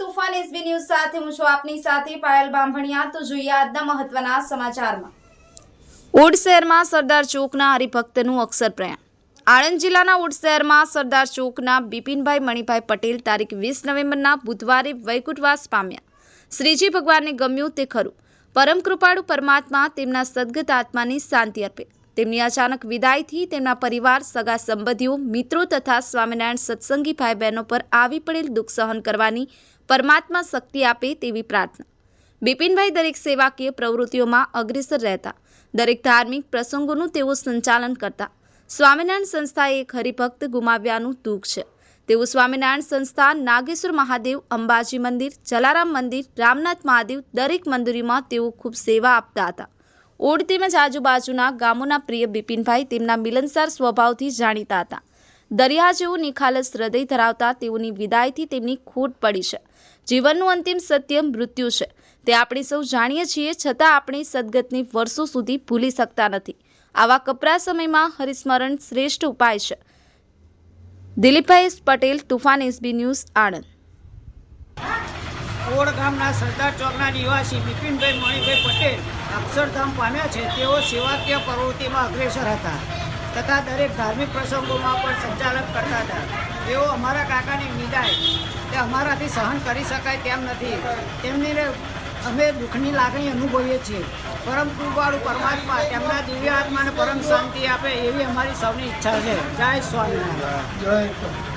તુફાન SB news સાથે હું છું આપની સાથે પાયલ બામભણિયા। તો જોઈએ આજના મહત્વના સમાચારમાં। ઉડ શહેરમાં સરદાર ચોકના હરિભક્તનું અક્ષર પ્રયાણ। આણંદ જિલ્લાના ઉડ શહેરમાં સરદાર ચોકના બિપિનભાઈ મણિભાઈ પટેલ તારીખ 20 નવેમ્બરના બુધવારે વૈકુંઠવાસ પામ્યા। શ્રીજી ભગવાનને ગમ્યું તે ખરું। પરમ કૃપાળુ પરમાત્મા તેમના સદગત આત્માની શાંતિ આપે। તેમની અચાનક વિદાયથી તેમના પરિવાર, સગા સંબંધીઓ, મિત્રો તથા સ્વામિનારાયણ સત્સંગી ભાઈ બહેનો પર આવી પડેલ દુઃખ સહન કરવાની પરમાત્મા શક્તિ આપે તેવી પ્રાર્થના। બિપિનભાઈ દરેક સેવાકીય પ્રવૃત્તિઓમાં અગ્રેસર રહેતા। દરેક ધાર્મિક પ્રસંગોનું તેઓ સંચાલન કરતા। સ્વામિનારાયણ સંસ્થાએ એક હરિભક્ત ગુમાવ્યાનું દુઃખ છે તેવું સ્વામિનારાયણ સંસ્થા, નાગેશ્વર મહાદેવ, અંબાજી મંદિર, જલારામ મંદિર, રામનાથ મહાદેવ દરેક મંદિરોમાં તેઓ ખૂબ સેવા આપતા હતા। ઓડ તેમજ આજુબાજુના ગામોના પ્રિય બિપિનભાઈ તેમના મિલનસાર સ્વભાવથી જાણીતા હતા। દરિયા જેવું નિખાલસ હૃદય ધરાવતા તેઓની વિદાયથી તેમની ખોટ પડી છે। જીવનનું અંતિમ સત્ય મૃત્યુ છે તે આપણે સૌ જાણીએ છીએ, છતાં આપણે સદગતને વર્ષો સુધી ભૂલી શકતા નથી। આવા કપરા સમયમાં હરિસ્મરણ શ્રેષ્ઠ ઉપાય છે। Dilipbhai Patel, Toofan SB news, Anand. ઓડ ગામના સરદાર ચોકના નિવાસી બિપિનભાઈ મણિભાઈ પટેલ અક્ષરધામ પામ્યા છે। તેઓ સેવાકીય પ્રવૃત્તિમાં અગ્રેસર હતા તથા દરેક ધાર્મિક પ્રસંગોમાં પણ સંચાલન કરતા હતા। તેઓ અમારા કાકાની વિદાય તે અમારાથી સહન કરી શકાય તેમ નથી। તેમની અમે દુઃખની લાગણી અનુભવીએ છીએ। પરમ કૃપાળુ પરમાત્મા તેમના દિવ્ય આત્માને પરમ શાંતિ આપે એવી અમારી સૌની ઈચ્છા છે। જય સ્વામિનારાયણ।